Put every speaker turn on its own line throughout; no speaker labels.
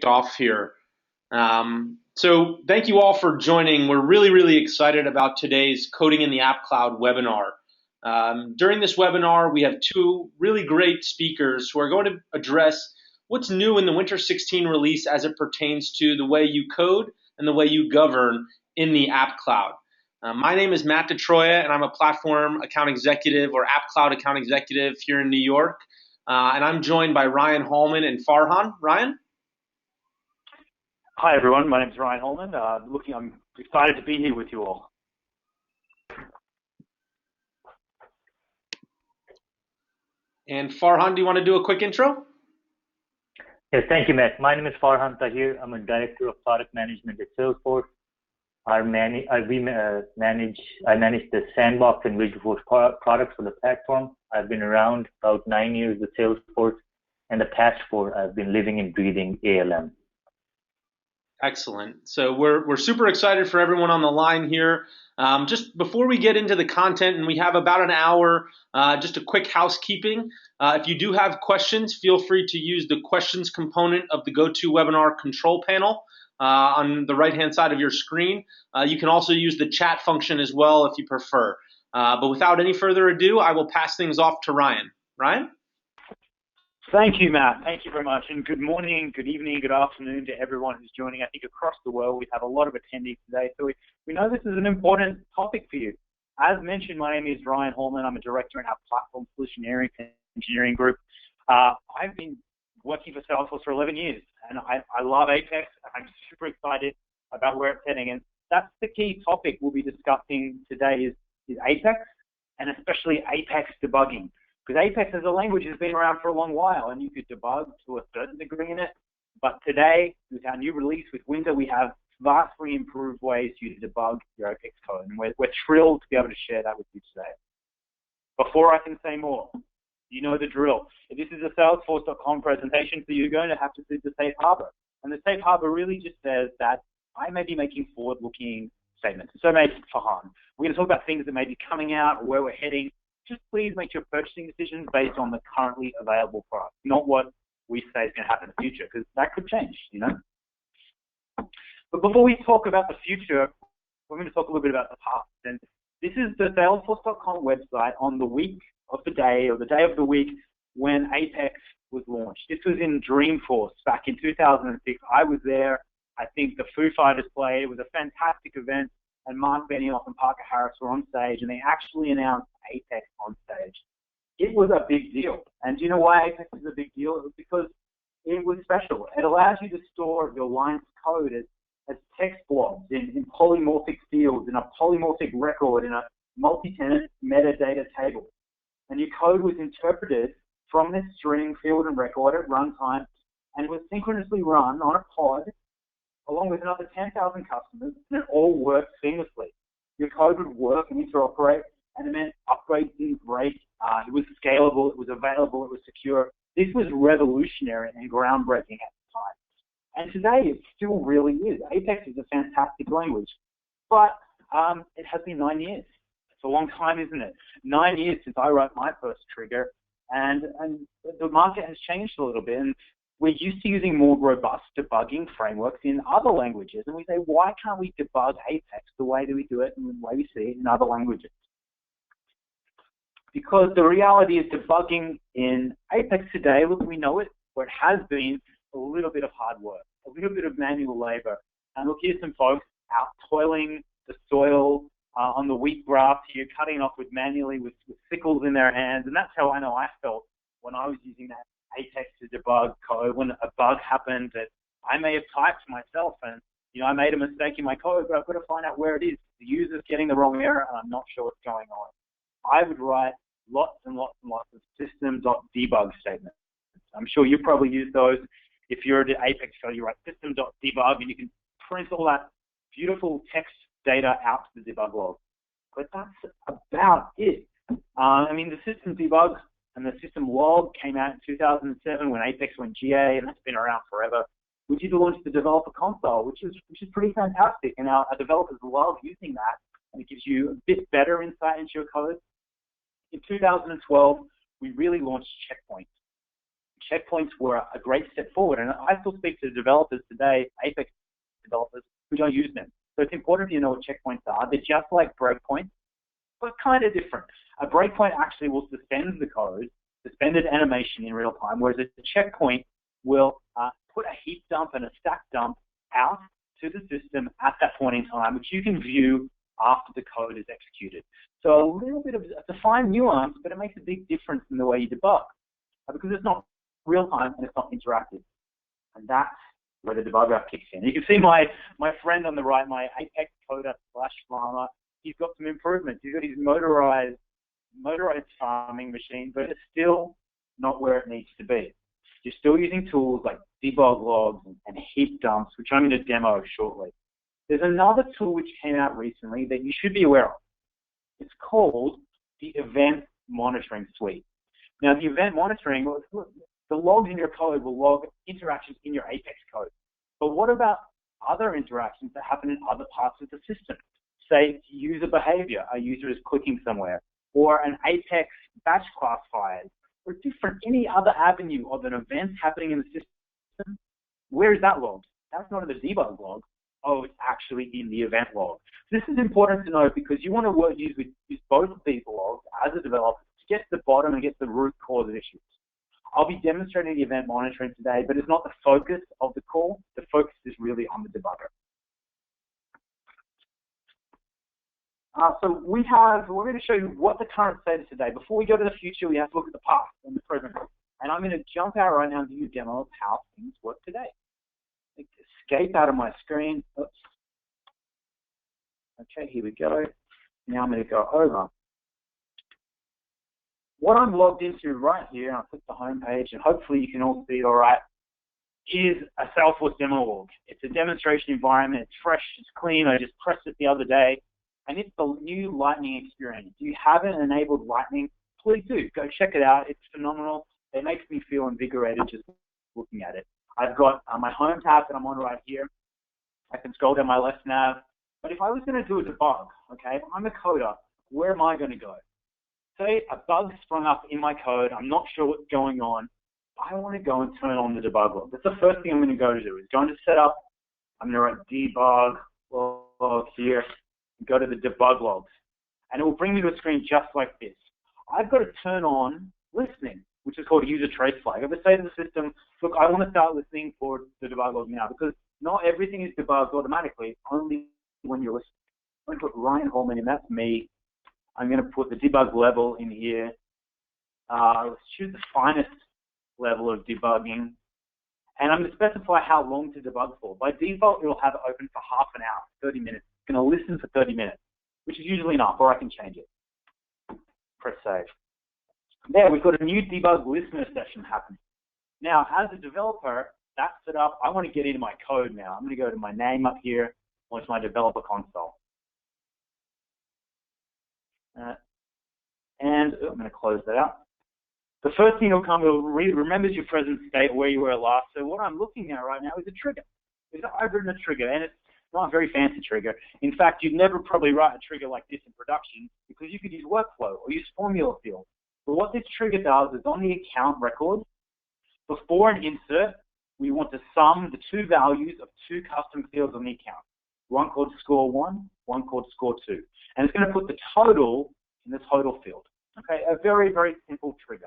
kicked off here. So thank you all for joining. We're really excited about today's Coding in the App Cloud webinar. During this webinar, we have two really great speakers who are going to address what's new in the Winter 16 release as it pertains to the way you code and the way you govern in the App Cloud. My name is Matt DeTroya, and I'm a Platform Account Executive or App Cloud Account Executive here in New York. And I'm joined by Ryan Holman and Farhan. Ryan?
Hi, everyone. My name is Ryan Holman. I'm excited to be here with you all.
And Farhan, do you want to do a quick intro?
Yes, thank you, Matt. My name is Farhan Tahir. I'm a Director of Product Management at Salesforce. I manage the Sandbox and Visualforce products for the platform. I've been around about 9 years with Salesforce, and the past 4 I've been living and breathing ALM.
Excellent. So we're super excited for everyone on the line here. Just before we get into the content, and we have about an hour, just a quick housekeeping. If you do have questions, feel free to use the questions component of the GoToWebinar control panel on the right-hand side of your screen. You can also use the chat function as well if you prefer. But without any further ado, I will pass things off to Ryan. Ryan?
Thank you, Matt. Thank you very much. And good morning, good evening, good afternoon to everyone who's joining. I think across the world we have a lot of attendees today, so we know this is an important topic for you. As mentioned, my name is Ryan Holman. I'm a director in our platform solution engineering group. I've been working for Salesforce for 11 years, and I love Apex. I'm super excited about where it's heading, and that's the key topic we'll be discussing today is Apex, and especially Apex debugging. Because Apex as a language has been around for a long while, and you could debug to a certain degree in it. But today, with our new release with Winter, we have vastly improved ways for you to debug your Apex code, and we're thrilled to be able to share that with you today. Before I can say more, you know the drill. If this is a Salesforce.com presentation, so you're going to have to see the safe harbor. And the safe harbor really just says that I may be making forward-looking statements. So maybe Farhan, we're going to talk about things that may be coming out or where we're heading. Just please make your purchasing decisions based on the currently available product, not what we say is going to happen in the future, because that could change, you know. But before we talk about the future, we're going to talk a little bit about the past. And this is the Salesforce.com website on the week of the day, or the day of the week, when Apex was launched. This was in Dreamforce back in 2006. I was there. I think the Foo Fighters played. It was a fantastic event. And Mark Benioff and Parker Harris were on stage, and they actually announced Apex on stage. It was a big deal. And do you know why Apex is a big deal? It was because it was special. It allows you to store your lines of code as text blobs in polymorphic fields, in a polymorphic record, in a multi-tenant metadata table. And your code was interpreted from this string, field, and record at runtime, and was synchronously run on a pod along with another 10,000 customers, and it all worked seamlessly. Your code would work and interoperate, and it meant upgrades didn't break. It was scalable, it was available, it was secure. This was revolutionary and groundbreaking at the time. And today it still really is. Apex is a fantastic language, but it has been 9 years. It's a long time, isn't it? 9 years since I wrote my first trigger, and the market has changed a little bit. And we're used to using more robust debugging frameworks in other languages, and we say, why can't we debug Apex the way that we do it and the way we see it in other languages? Because the reality is debugging in Apex today, look, we know it, but it has been a little bit of hard work, a little bit of manual labor. And look, here's some folks out toiling the soil on the wheat grass here, cutting off manually with sickles in their hands, and that's how I know I felt when I was using that Apex to debug code when a bug happened that I may have typed myself, and I made a mistake in my code, but I've got to find out where it is. The user's getting the wrong error, and I'm not sure what's going on. I would write lots and lots and lots of system.debug statements. I'm sure you probably use those. If you're at Apex code, you write system.debug, and you can print all that beautiful text data out to the debug log. But that's about it. The system debug and the system log came out in 2007 when Apex went GA, and that's been around forever. We did launch the developer console, which is pretty fantastic, and our developers love using that, and it gives you a bit better insight into your code. In 2012, we really launched Checkpoint. checkpoints were a great step forward. And I still speak to developers today, Apex developers, who don't use them. So it's important for you to know what checkpoints are. They're just like breakpoints, but kind of different. A breakpoint actually will suspend the code, suspend an animation in real time, whereas a checkpoint will put a heap dump and a stack dump out to the system at that point in time, which you can view after the code is executed. So a little bit of a fine nuance, but it makes a big difference in the way you debug, because it's not real time and it's not interactive. And that's where the debugger kicks in. You can see my friend on the right, my Apex coder / farmer. He's got some improvements. He's got his motorized farming machine, but it's still not where it needs to be. You're still using tools like debug logs and heap dumps, which I'm going to demo shortly. There's another tool which came out recently that you should be aware of. It's called the Event Monitoring Suite. Now, the event monitoring, the logs in your code will log interactions in your Apex code. But what about other interactions that happen in other parts of the system? Say user behavior, a user is clicking somewhere, or an Apex batch class fires, or any other avenue of an event happening in the system. Where is that logged? That's not in the debug log. Oh, it's actually in the event log. This is important to know because you want to use both of these logs as a developer to get to the bottom and get the root cause of issues. I'll be demonstrating the event monitoring today, but it's not the focus of the call. The focus is really on the debugger. So we're going to show you what the current state is today. Before we go to the future, we have to look at the past and the present. And I'm going to jump out right now and give you a demo of how things work today. Escape out of my screen. Oops. Okay, here we go. Now I'm going to go over. What I'm logged into right here, and I'll click the home page, and hopefully you can all see it all right, is a Salesforce demo log. It's a demonstration environment. It's fresh. It's clean. I just pressed it the other day. And it's the new Lightning experience. If you haven't enabled Lightning, please do. Go check it out. It's phenomenal. It makes me feel invigorated just looking at it. I've got my home tab that I'm on right here. I can scroll down my left nav. But if I was going to do a debug, okay, if I'm a coder, where am I going to go? Say a bug sprung up in my code. I'm not sure what's going on. I want to go and turn on the debug log. That's the first thing I'm going to go to do is go into setup. I'm going to write debug log here. Go to the debug logs, and it will bring me to a screen just like this. I've got to turn on listening, which is called user trace flag. I have to say to the system, look, I want to start listening for the debug log now, because not everything is debugged automatically, only when you're listening. I'm going to put Ryan Holman in, that's me. I'm going to put the debug level in here. Let's choose the finest level of debugging, and I'm going to specify how long to debug for. By default, it will have it open for half an hour, 30 minutes. Going to listen for 30 minutes, which is usually enough, or I can change it. Press save. There, we've got a new debug listener session happening. Now, as a developer, that's set up. I want to get into my code now. I'm going to go to my name up here, or to my developer console. And I'm going to close that out. The first thing will come, it remembers your present state, where you were last. So what I'm looking at right now is a trigger. I've written a trigger, and it's not a very fancy trigger. In fact, you'd never probably write a trigger like this in production because you could use workflow or use formula fields. But what this trigger does is on the account record, before an insert, we want to sum the two values of two custom fields on the account. One called score1, one called score2. And it's going to put the total in the total field. Okay, a very, very simple trigger.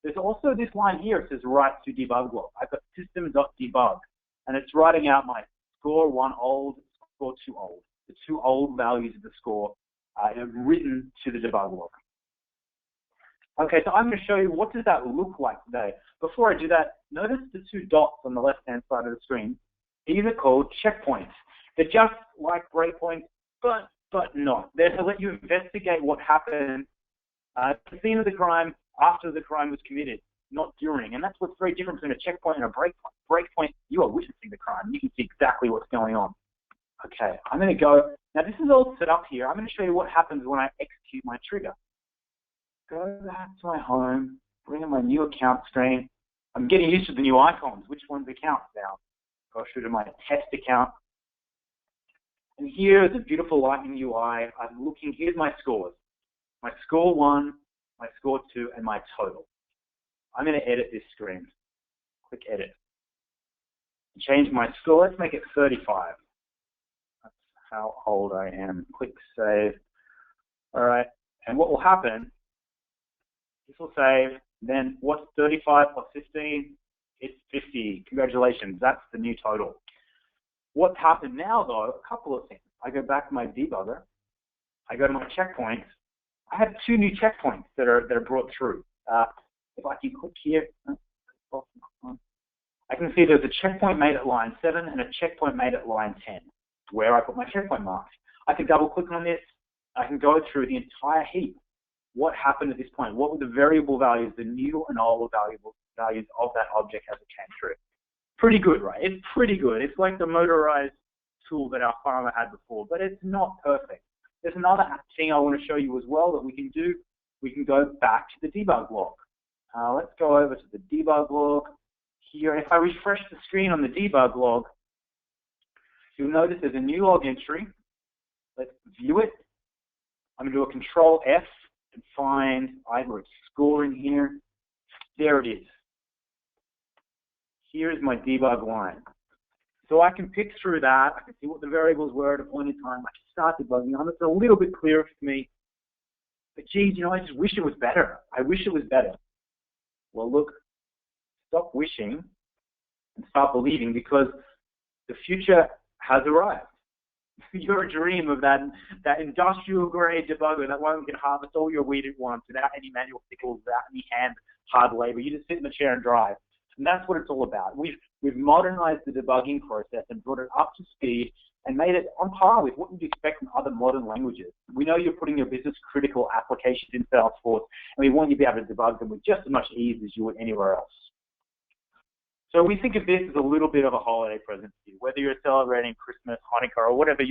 There's also this line here. It says write to debug log. I've got system.debug, and it's writing out my score1 old, score2 old. The two old values of the score are written to the debug log. Okay, so I'm going to show you what does that look like today. Before I do that, notice the two dots on the left-hand side of the screen. These are called checkpoints. They're just like breakpoints, but not. They're to let you investigate what happened at the scene of the crime after the crime was committed, not during. And that's what's very different between a checkpoint and a breakpoint. Breakpoint, you are witnessing the crime. You can see exactly what's going on. Okay, I'm going to go. Now, this is all set up here. I'm going to show you what happens when I execute my trigger. Go back to my home, bring in my new account screen. I'm getting used to the new icons. Which one's account now? Go through to my test account. And here is a beautiful Lightning UI. I'm looking, here's my scores. My score 1, my score 2, and my total. I'm going to edit this screen. Click edit. Change my score. Let's make it 35. That's how old I am. Click save. All right. And what will happen, this will save. Then what's 35 plus 15? It's 50. Congratulations. That's the new total. What's happened now, though, a couple of things. I go back to my debugger. I go to my checkpoints. I have 2 new checkpoints that are brought through. If I can click here, I can see there's a checkpoint made at line 7 and a checkpoint made at line 10, where I put my checkpoint marks. I can double click on this. I can go through the entire heap. What happened at this point? What were the variable values, the new and old values of that object as it came through? Pretty good, right? It's pretty good. It's like the motorized tool that our farmer had before, but it's not perfect. There's another thing I want to show you as well that we can do. We can go back to the debug log. Let's go over to the debug log here. If I refresh the screen on the debug log, you'll notice there's a new log entry. Let's view it. I'm going to do a Control F and find either a score in here. There it is. Here is my debug line. So I can pick through that. I can see what the variables were at a point in time. I can start debugging on it. It's a little bit clearer for me. But geez, you know, I just wish it was better. I wish it was better. Well, look, stop wishing and start believing, because the future has arrived. Your dream of that industrial grade debugger, that one that can harvest all your wheat at once without any manual sickles, without any hand hard labor. You just sit in the chair and drive. And that's what it's all about. We've modernized the debugging process and brought it up to speed and made it on par with what you'd expect from other modern languages. We know you're putting your business critical applications in Salesforce, and we want you to be able to debug them with just as much ease as you would anywhere else. So we think of this as a little bit of a holiday present to you, whether you're celebrating Christmas, Hanukkah, or whatever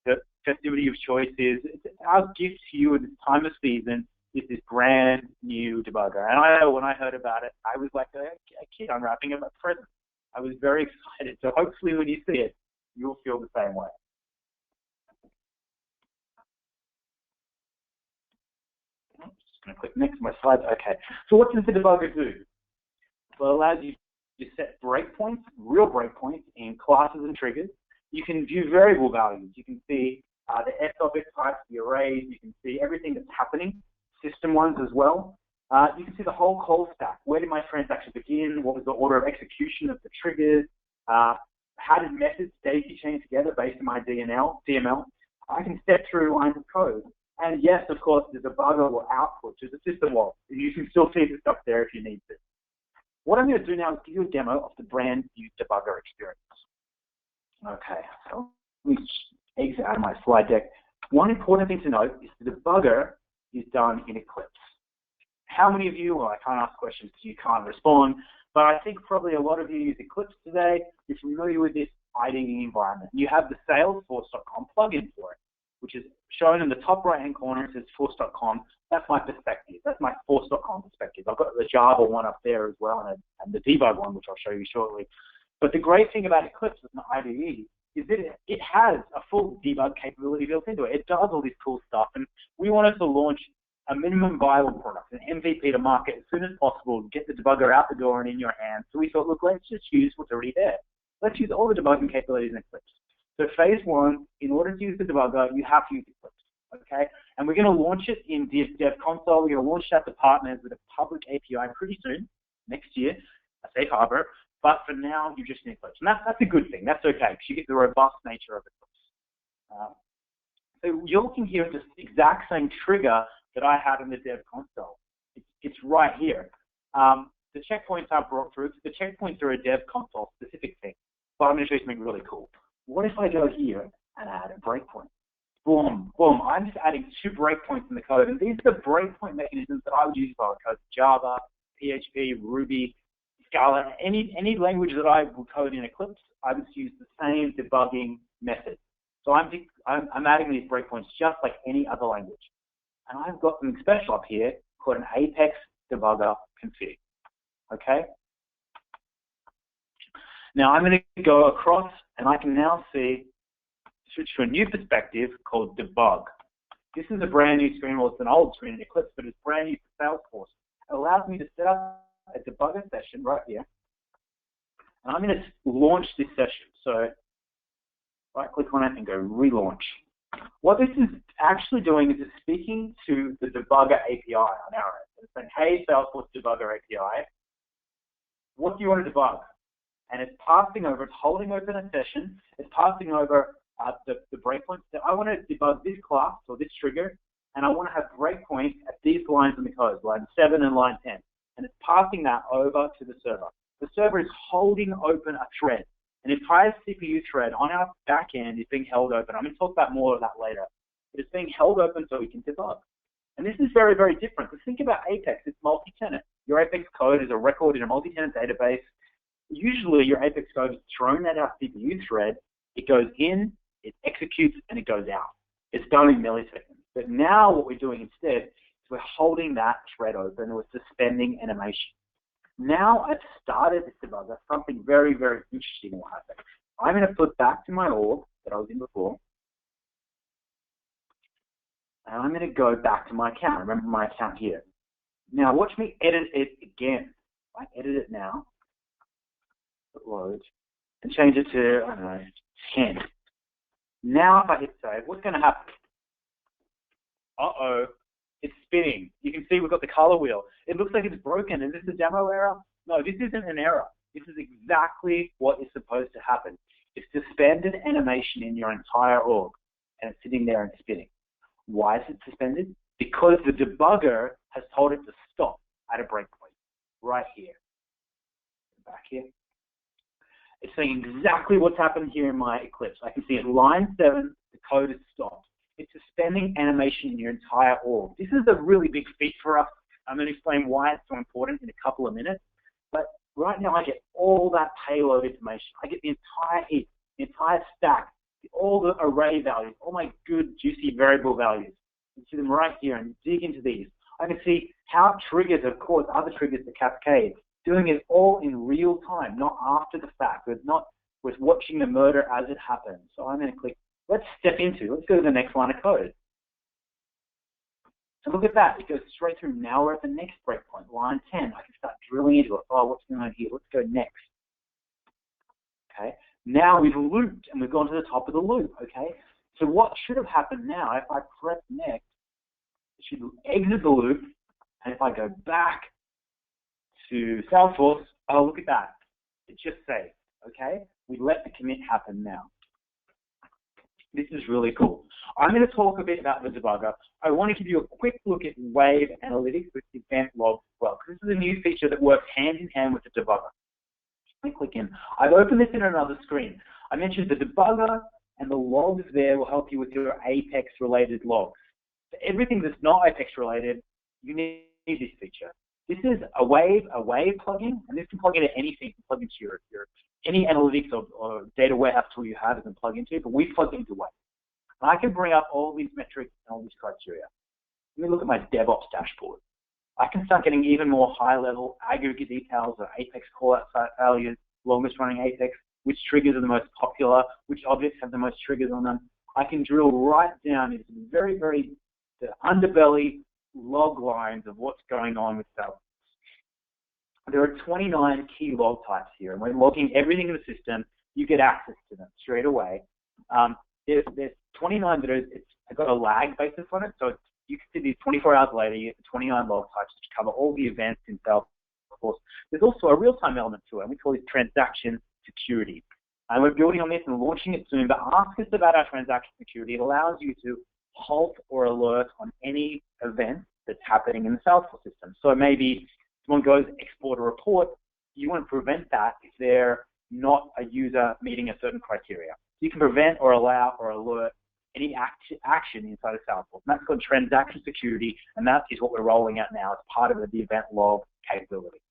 the festivity of choice is. Our gift to you at this time of season is this brand new debugger. And I know when I heard about it, I was like a kid unwrapping a present. I was very excited. So hopefully when you see it, you'll feel the same way. I'm just going to click next to my slides. Okay. So what does the debugger do? Well, it allows you to set breakpoints, real breakpoints in classes and triggers. You can view variable values. You can see the S object types, the arrays. You can see everything that's happening, system ones as well. You can see the whole call stack. Where did my transaction begin? What was the order of execution of the triggers? How did methods daisy chain together based on my DML? I can step through lines of code. And yes, of course, the debugger will output to the system log. You can still see the stuff there if you need to. What I'm going to do now is give you a demo of the brand new debugger experience. Okay, so let me exit out of my slide deck. One important thing to note is the debugger is done in Eclipse. How many of you, well, I can't ask questions because you can't respond, but I think probably a lot of you use Eclipse today. You're familiar with this IDE environment. You have the Salesforce.com plugin for it, which is shown in the top right-hand corner. It says Force.com. That's my perspective. That's my Force.com perspective. I've got the Java one up there as well, and the debug one, which I'll show you shortly. But the great thing about Eclipse as an IDE is that it has a full debug capability built into it. It does all this cool stuff, and we wanted to launch a minimum viable product, an MVP to market as soon as possible, get the debugger out the door and in your hands. So we thought, look, let's just use what's already there. Let's use all the debugging capabilities in Eclipse. So phase one, in order to use the debugger, you have to use Eclipse, okay? And we're going to launch it in Dev Console. We're going to launch that to partners with a public API pretty soon, next year, a safe harbor. But for now, you just need Eclipse. And that's a good thing. That's okay, because you get the robust nature of Eclipse. So you're looking here at the exact same trigger that I had in the Dev Console. It's right here. The checkpoints are brought through. The checkpoints are a Dev Console specific thing. But I'm going to show you something really cool. What if I go here and add a breakpoint? Boom, boom. I'm just adding 2 breakpoints in the code. And these are the breakpoint mechanisms that I would use if I would code Java, PHP, Ruby, Scala, any language that I would code in Eclipse, I would use the same debugging method. So I'm adding these breakpoints just like any other language. And I've got something special up here called an Apex Debugger config. Okay? Now I'm going to go across and I can now switch to a new perspective called debug. This is a brand new screen, well, it's an old screen in Eclipse, but it's brand new for Salesforce. It allows me to set up a debugger session right here. And I'm going to launch this session. So right-click on it and go relaunch. What this is actually doing is it's speaking to the debugger API on our end. It's saying, hey, Salesforce debugger API, what do you want to debug? And it's passing over, it's holding open a session, it's passing over the breakpoints. So I want to debug this class or this trigger, and I want to have breakpoints at these lines in the code, line 7 and line 10. And it's passing that over to the server. The server is holding open a thread. An entire CPU thread on our back end is being held open. I'm going to talk about more of that later. It's being held open so we can debug. And this is very, very different. Because think about Apex, it's multi-tenant. Your Apex code is a record in a multi-tenant database. Usually your Apex code is thrown at our CPU thread, it goes in, it executes, and it goes out. It's done in milliseconds. But now what we're doing instead is we're holding that thread open and we're suspending animation. Now I've started this debugger, something very, very interesting will happen. I'm going to flip back to my org that I was in before. And I'm going to go back to my account. Remember my account here. Now watch me edit it again. I edit it now. Load. And change it to, I don't know, 10. Now if I hit save, what's going to happen? Uh-oh. It's spinning. You can see we've got the color wheel. It looks like it's broken. Is this a demo error? No, this isn't an error. This is exactly what is supposed to happen. It's suspended animation in your entire org, and it's sitting there and spinning. Why is it suspended? Because the debugger has told it to stop at a breakpoint, right here. Back here. It's saying exactly what's happened here in my Eclipse. I can see at line 7, the code is stopped. It's suspending animation in your entire org. This is a really big feat for us. I'm going to explain why it's so important in a couple of minutes. But right now I get all that payload information. I get the entire heap, the entire stack, all the array values, all my good, juicy variable values. You can see them right here and dig into these. I can see how triggers have caused other triggers to cascade. Doing it all in real time, not after the fact. We're watching the murder as it happens. So I'm going to click. Let's go to the next line of code. So look at that. It goes straight through. Now we're at the next breakpoint, line 10. I can start drilling into it. Oh, what's going on here? Let's go next. Okay. Now we've looped and we've gone to the top of the loop. Okay. So what should have happened now, if I press next, it should exit the loop. And if I go back to Salesforce, oh, look at that. It just saved. Okay. We let the commit happen now. This is really cool. I'm going to talk a bit about the debugger. I want to give you a quick look at Wave Analytics with event logs as well, because this is a new feature that works hand in hand with the debugger. Just click in. I've opened this in another screen. I mentioned the debugger and the logs there will help you with your Apex-related logs. For everything that's not Apex-related, you need this feature. This is a Wave plugin, and this can plug into anything. You can plug into your any analytics or data warehouse tool you have, it can plug into, but we plug into Wave. And I can bring up all these metrics and all these criteria. Let me look at my DevOps dashboard. I can start getting even more high-level aggregate details of Apex callout values, longest running Apex, which triggers are the most popular, which objects have the most triggers on them. I can drill right down into very, very the underbelly log lines of what's going on with Salesforce. There are 29 key log types here, and we're logging everything in the system. You get access to them straight away. There's 29 that have got a lag basis on it, so you can see these 24 hours later, you get the 29 log types which cover all the events in Salesforce. There's also a real-time element to it, and we call this transaction security. And we're building on this and launching it soon, but ask us about our transaction security. It allows you to halt or alert on any event that's happening in the Salesforce system. So maybe someone goes export a report, you want to prevent that if they're not a user meeting a certain criteria. You can prevent or allow or alert any action inside of Salesforce. And that's called transaction security, and that is what we're rolling out now as part of the event log capability.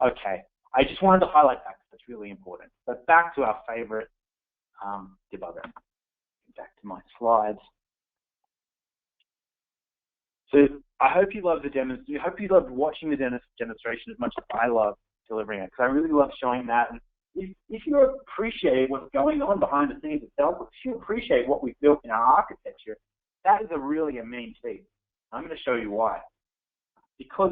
Okay, I just wanted to highlight that because that's really important. But back to our favorite debugger. Back to my slides. So I hope you love the demonstration. I hope you love watching the demonstration as much as I love delivering it, because I really love showing that. And if you appreciate what's going on behind the scenes itself, if you appreciate what we've built in our architecture, that is really a mean feat. I'm going to show you why. Because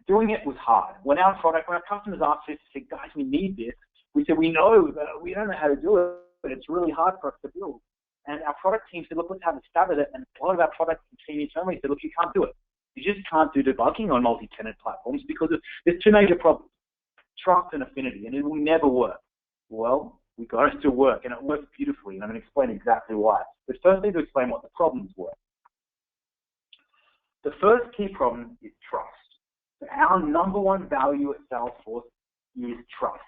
doing it was hard. When our customers asked us to say, guys, we need this, We said, we know, but we don't know how to do it, but it's really hard for us to build. And our product team said, look, let's have a stab at it. And a lot of our product team internally said, look, you can't do it. You just can't do debugging on multi-tenant platforms because there's two major problems, trust and affinity, and it will never work. Well, we got it to work, and it works beautifully, and I'm going to explain exactly why. But first, I need to explain what the problems were. The first key problem is trust. So our number one value at Salesforce is trust.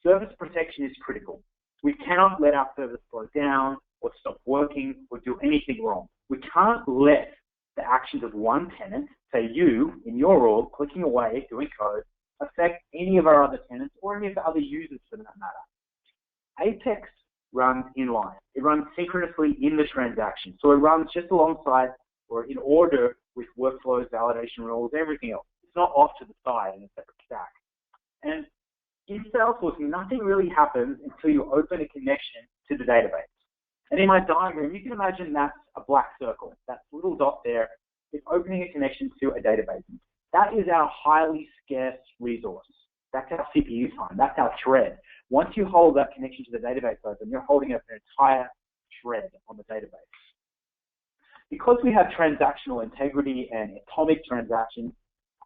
Service protection is critical. We cannot let our service slow down or stop working or do anything wrong. We can't let the actions of one tenant, say you, in your org, clicking away, doing code, affect any of our other tenants or any of the other users for that matter. Apex runs inline. It runs synchronously in the transaction. So it runs just alongside or in order with workflows, validation rules, everything else. It's not off to the side in a separate stack. And in Salesforce, nothing really happens until you open a connection to the database. And in my diagram, you can imagine that's a black circle. That little dot there is opening a connection to a database. That is our highly scarce resource. That's our CPU time. That's our thread. Once you hold that connection to the database open, you're holding up an entire thread on the database. Because we have transactional integrity and atomic transactions,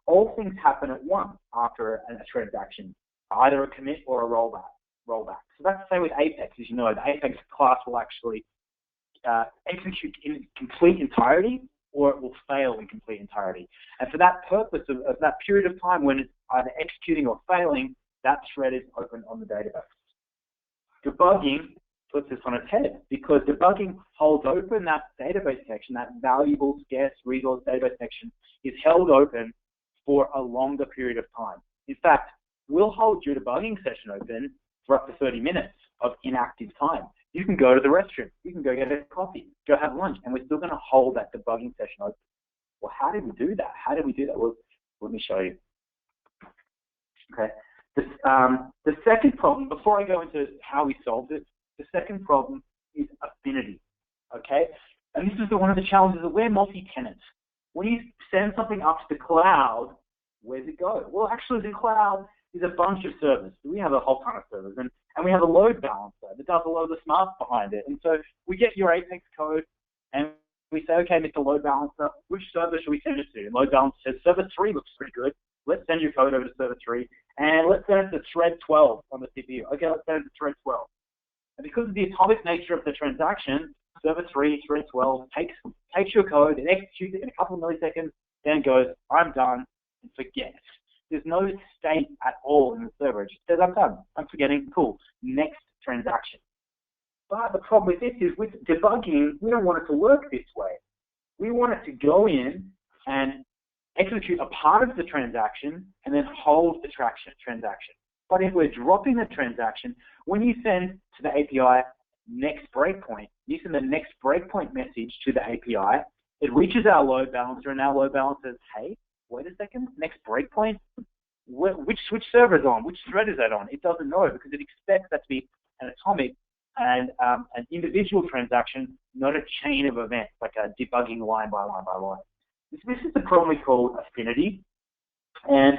all things happen at once after a transaction, either a commit or a rollback. So that's the same with Apex. As you know, the Apex class will actually execute in complete entirety, or it will fail in complete entirety. And for that purpose of that period of time when it's either executing or failing, that thread is open on the database. Debugging puts this on its head because debugging holds open that database section, that valuable, scarce resource database section is held open for a longer period of time. In fact, we'll hold your debugging session open for up to 30 minutes of inactive time. You can go to the restroom, you can go get a coffee, go have lunch, and we're still going to hold that debugging session open. Well, how did we do that? How did we do that? Well, let me show you. Okay. The second problem, before I go into how we solved it, the second problem is affinity. Okay? And this is one of the challenges that we're multi-tenant. When you send something up to the cloud, where does it go? Well, actually, the cloud is a bunch of servers. We have a whole ton of servers, and we have a load balancer that does a lot of the smarts behind it. And so we get your Apex code, and we say, okay, Mr. Load Balancer, which server should we send it to? And Load Balancer says, server 3 looks pretty good. Let's send your code over to server 3, and let's send it to thread 12 on the CPU. Okay, let's send it to thread 12. And because of the atomic nature of the transaction, server 3, thread 12 takes your code and executes it in a couple of milliseconds, then goes, I'm done, and forgets. There's no state at all in the server. It just says, I'm done. I'm forgetting. Cool. Next transaction. But the problem with this is with debugging, we don't want it to work this way. We want it to go in and execute a part of the transaction and then hold the transaction. But if we're dropping the transaction, when you send to the API next breakpoint, you send the next breakpoint message to the API, it reaches our load balancer, and our load balancer says, hey, wait a second, next breakpoint? Which server is on? Which thread is that on? It doesn't know because it expects that to be an atomic and an individual transaction, not a chain of events, like a debugging line by line by line. This is the problem we call affinity, and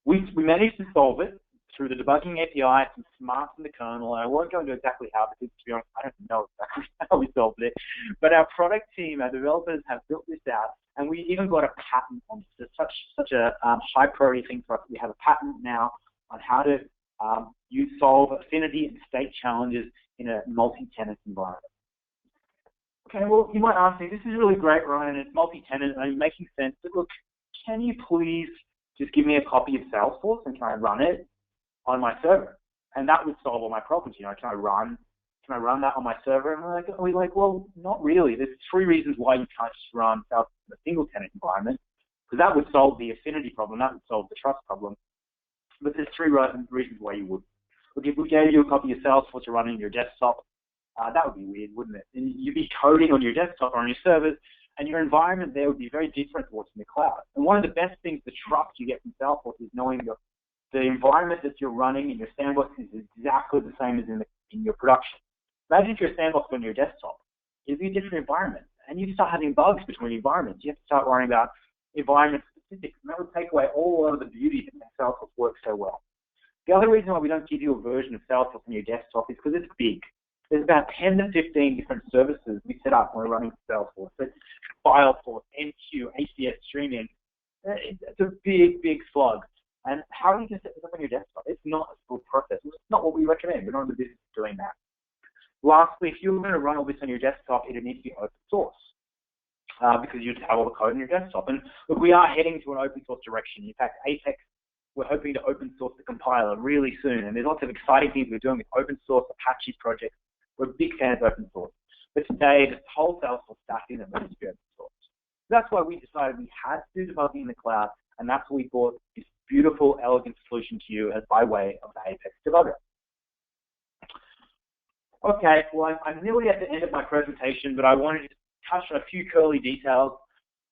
we managed to solve it through the debugging API, some smarts in the kernel. And I won't go into exactly how, because to be honest, I don't know exactly how we solved it. But our product team, our developers have built this out, and we even got a patent on this. It's such a high priority thing for us. We have a patent now on how to solve affinity and state challenges in a multi-tenant environment. Okay, well, you might ask me, this is really great, Ryan, it's multi-tenant, and it's making sense, but look, can you please just give me a copy of Salesforce and can I run it on my server? And that would solve all my problems. You know, can I run that on my server? And we're like, well, not really. There's 3 reasons why you can't just run Salesforce in a single tenant environment, because that would solve the affinity problem, that would solve the trust problem. But there's 3 reasons why you would. Look, if we gave you a copy of Salesforce to run in your desktop, that would be weird, wouldn't it? And you'd be coding on your desktop or on your servers, and your environment there would be very different to what's in the cloud. And one of the best things, the trust you get from Salesforce, is knowing the environment that you're running in your Sandbox is exactly the same as in your production. Imagine if your Sandbox on your desktop. It'd be a different environment, and you start having bugs between environments. You have to start worrying about environment specifics, and that would take away all of the beauty that makes Salesforce work so well. The other reason why we don't give you a version of Salesforce on your desktop is because it's big. There's about 10 to 15 different services we set up when we're running Salesforce. So it's FileForce, MQ, ACS, Streaming. It's a big, big slug. And how are you going to set this up on your desktop? It's not a full process. It's not what we recommend. We're not in the business of doing that. Lastly, if you're going to run all this on your desktop, it needs to be open source because you have all the code on your desktop. And look, we are heading to an open source direction. In fact, Apex, we're hoping to open source the compiler really soon. And there's lots of exciting things we're doing with open source Apache projects. We're big fans of open source. But today, the whole Salesforce stack isn't ready to be open source. That's why we decided we had to do debugging in the cloud, and that's why we brought this beautiful, elegant solution to you as by way of the Apex Debugger. Okay, well, I'm nearly at the end of my presentation, but I wanted to touch on a few curly details.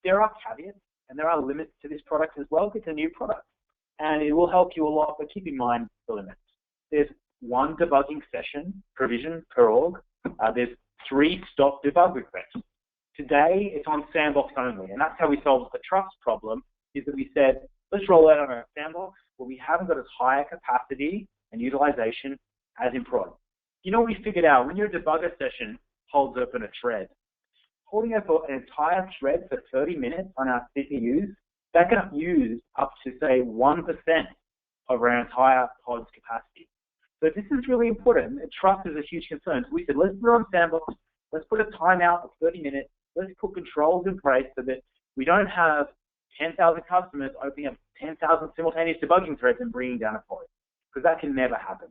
There are caveats, and there are limits to this product as well. It's a new product, and it will help you a lot, but keep in mind the limits. There's one debugging session provision per org. There's 3 stop debug requests. Today, it's on Sandbox only, and that's how we solved the trust problem, is that we said, let's roll out on a Sandbox where we haven't got as high a capacity and utilization as in prod. You know what we figured out? When your debugger session holds open a thread, holding up an entire thread for 30 minutes on our CPUs, that can use up to, say, 1% of our entire pod's capacity. So this is really important. Trust is a huge concern. So we said, let's put it on Sandbox. Let's put a timeout of 30 minutes. Let's put controls in place so that we don't have 10,000 customers opening up 10,000 simultaneous debugging threads and bringing down a pod, because that can never happen.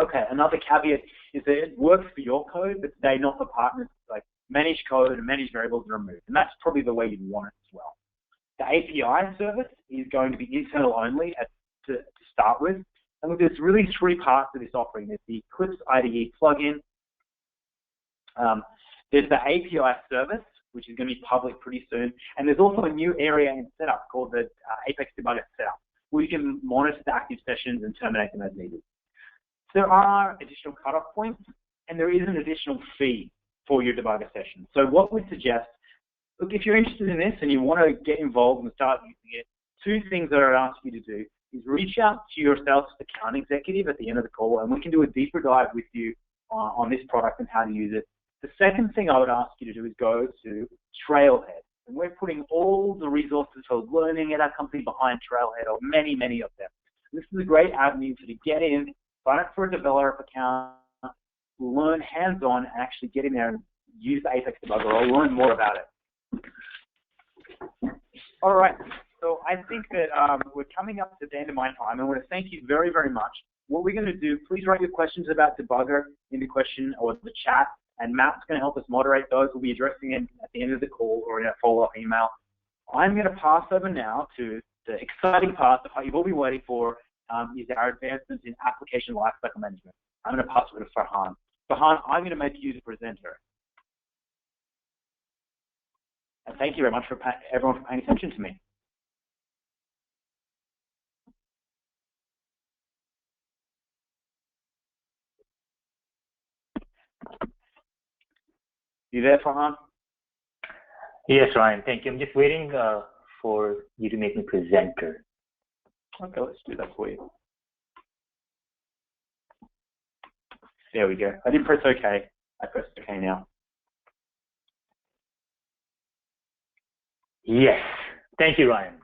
Okay, another caveat is that it works for your code, but today not for partners. Like managed code and managed variables are removed, and that's probably the way you'd want it as well. The API service is going to be internal only to start with. And look, there's really 3 parts of this offering. There's the Eclipse IDE plugin. There's the API service, which is going to be public pretty soon. And there's also a new area in setup called the Apex Debugger setup, where you can monitor the active sessions and terminate them as needed. There are additional cutoff points, and there is an additional fee for your debugger session. So what we suggest, look, if you're interested in this and you want to get involved and start using it, 2 things that I'd ask you to do is reach out to your Salesforce account executive at the end of the call, and we can do a deeper dive with you on this product and how to use it. The second thing I would ask you to do is go to Trailhead. And we're putting all the resources for learning at our company behind Trailhead, or many, many of them. This is a great avenue for you to get in, sign up for a developer account, learn hands-on, and actually get in there and use the Apex Debugger or learn more about it. All right, so I think that we're coming up to the end of my time. I want to thank you very, very much. What we're going to do, please write your questions about Debugger in the question or the chat, and Matt's going to help us moderate those. We'll be addressing it at the end of the call or in a follow-up email. I'm going to pass over now to the exciting part, the part you've all been waiting for, is our advancements in Application Lifecycle Management. I'm going to pass over to Farhan. Farhan, I'm going to make you the presenter. And thank you very much for everyone for paying attention to me. You there, Farhan?
Yes, Ryan, thank you. I'm just waiting for you to make me presenter.
Okay, let's do that for you. There we go. I didn't press OK. I pressed OK now.
Yes. Thank you, Ryan.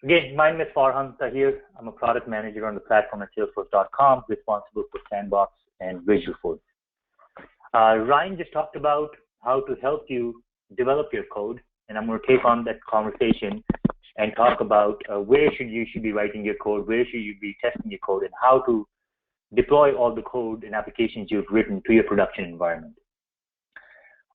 Again, my name is Farhan Tahir. I'm a product manager on the platform at Salesforce.com, responsible for Sandbox and Visualforce. Ryan just talked about how to help you develop your code, and I'm going to take on that conversation and talk about where you should be writing your code, where should you be testing your code, and how to deploy all the code and applications you've written to your production environment.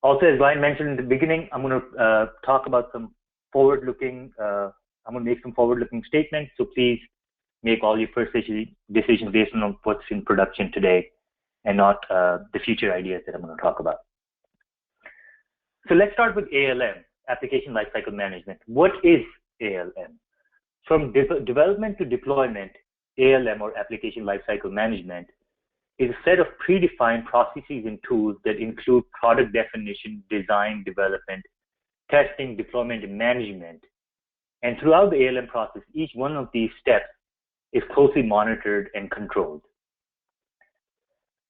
Also, as Ryan mentioned in the beginning, I'm going to talk about some forward-looking, I'm going to make some forward-looking statements, so please make all your first decisions based on what's in production today and not the future ideas that I'm going to talk about. So let's start with ALM, Application Lifecycle Management. What is ALM? From development to deployment, ALM, or Application Lifecycle Management, is a set of predefined processes and tools that include product definition, design, development, testing, deployment, and management And throughout the ALM process, each one of these steps is closely monitored and controlled.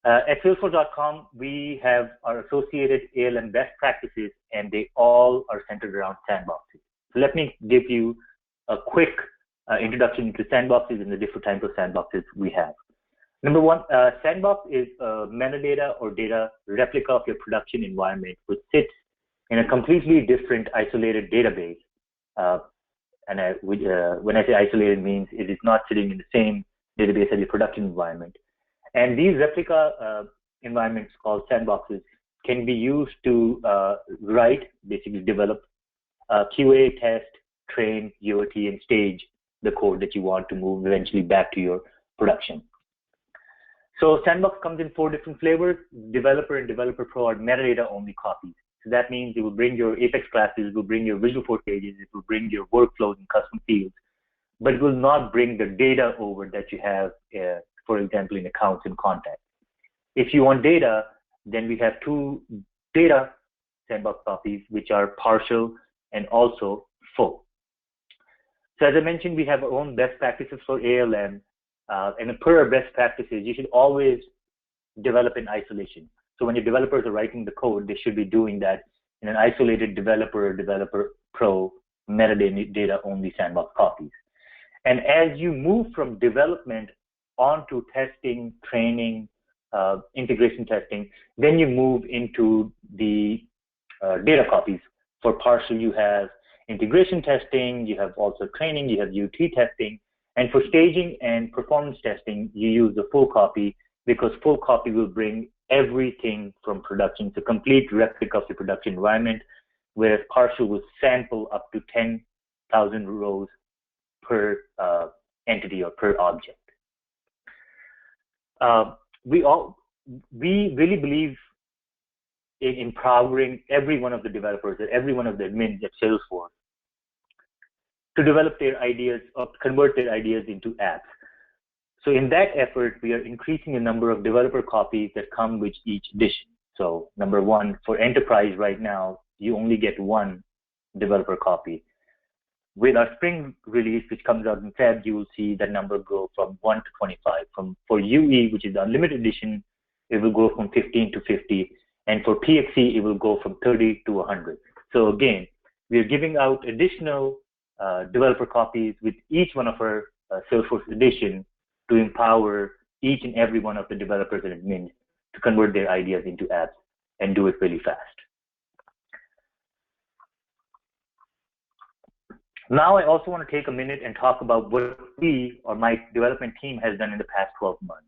At Salesforce.com, we have our associated ALM best practices, and they all are centered around sandboxes. So let me give you a quick introduction to sandboxes and the different types of sandboxes we have. Number one, Sandbox is a metadata or data replica of your production environment, which sits in a completely different isolated database. When I say isolated, means it is not sitting in the same database as your production environment. And these replica environments called sandboxes can be used to basically develop, QA, test, train, UAT, and stage the code that you want to move eventually back to your production. So Sandbox comes in 4 different flavors. Developer and Developer Pro are metadata-only copies. So that means it will bring your Apex classes, it will bring your Visual Force pages, it will bring your workflows and custom fields, but it will not bring the data over that you have, for example, in accounts and contacts. If you want data, then we have 2 data Sandbox copies, which are partial and also full. So as I mentioned, we have our own best practices for ALM, and per our best practices, you should always develop in isolation. So when your developers are writing the code, they should be doing that in an isolated Developer or Developer Pro metadata only Sandbox copies. And as you move from development onto testing, training, integration testing, then you move into the data copies. For partial, you have integration testing, you have also training, you have UT testing, and for staging and performance testing, you use the full copy, because full copy will bring everything from production. It's a complete replica of the production environment, whereas partial will sample up to 10,000 rows per entity or per object. We really believe in empowering every one of the developers, every one of the admins at Salesforce to develop their ideas or convert their ideas into apps. So in that effort, we are increasing the number of developer copies that come with each edition. So number 1, for enterprise right now, you only get 1 developer copy. With our spring release, which comes out in Feb, you will see that number grow from 1 to 25. For UE, which is the unlimited edition, it will go from 15 to 50. And for PXE, it will go from 30 to 100. So again, we are giving out additional developer copies with each one of our Salesforce edition to empower each and every one of the developers and admins to convert their ideas into apps and do it really fast. Now I also want to take a minute and talk about what we, or my development team, has done in the past 12 months.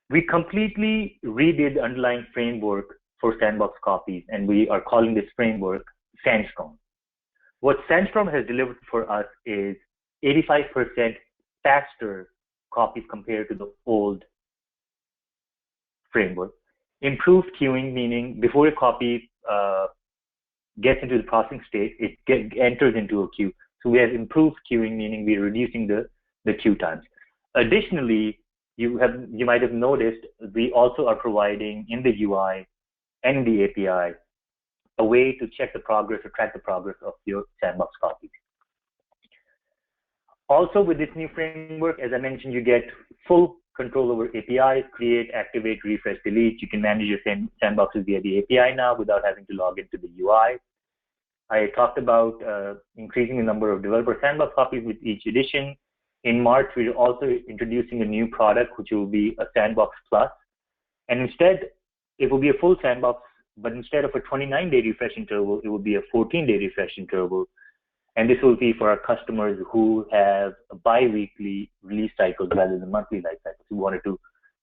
We completely redid the underlying framework for Sandbox copies, and we are calling this framework Sandstorm. What Sandstorm has delivered for us is 85% faster copies compared to the old framework. Improved queuing, meaning before a copy gets into the processing state, it enters into a queue. So we have improved queuing, meaning we're reducing the queue times. Additionally, you might have noticed we also are providing in the UI and in the API a way to check the progress or track the progress of your Sandbox copies. Also, with this new framework, as I mentioned, you get full control over APIs, create, activate, refresh, delete. You can manage your sandboxes via the API now without having to log into the UI. I talked about increasing the number of developer Sandbox copies with each edition. In March, we're also introducing a new product, which will be a Sandbox Plus. And instead, it will be a full Sandbox, but instead of a 29-day refresh interval, it will be a 14-day refresh interval. And this will be for our customers who have a bi-weekly release cycle rather than monthly life cycles. We wanted to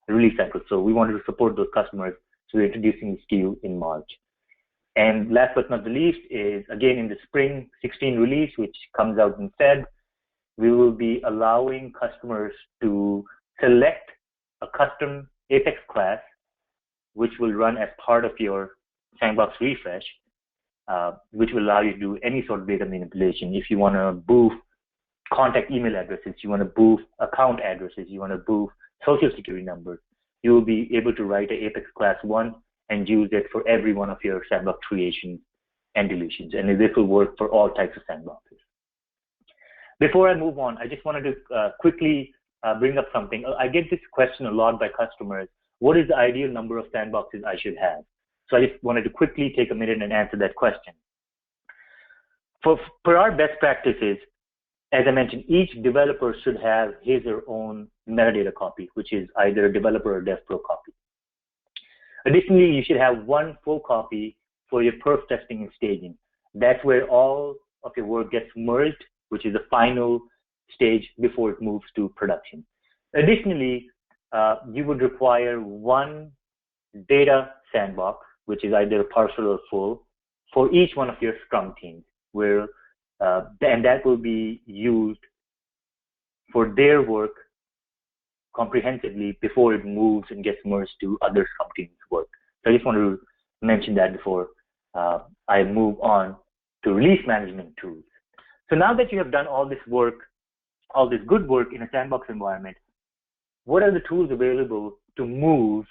release cycles. So we wanted to support those customers. So we're introducing this SKU in March. And last but not the least is, again, in the spring 16 release, which comes out in Feb, we will be allowing customers to select a custom Apex class, which will run as part of your Sandbox refresh, which will allow you to do any sort of data manipulation. If you want to boof contact email addresses, you want to boof account addresses, you want to boof social security numbers, you will be able to write an Apex class 1 and use it for every one of your Sandbox creations and deletions. And this will work for all types of sandboxes. Before I move on, I just wanted to quickly bring up something. I get this question a lot by customers. What is the ideal number of sandboxes I should have? So I just wanted to quickly take a minute and answer that question. For our best practices, as I mentioned, each developer should have his or own metadata copy, which is either a developer or dev pro copy. Additionally, you should have one full copy for your perf testing and staging. That's where all of your work gets merged, which is the final stage before it moves to production. Additionally, you would require one data sandbox, which is either partial or full, for each one of your Scrum teams, where and that will be used for their work comprehensively before it moves and gets merged to other Scrum teams' work. So I just want to mention that before I move on to release management tools. So now that you have done all this work, all this good work in a sandbox environment, what are the tools available to move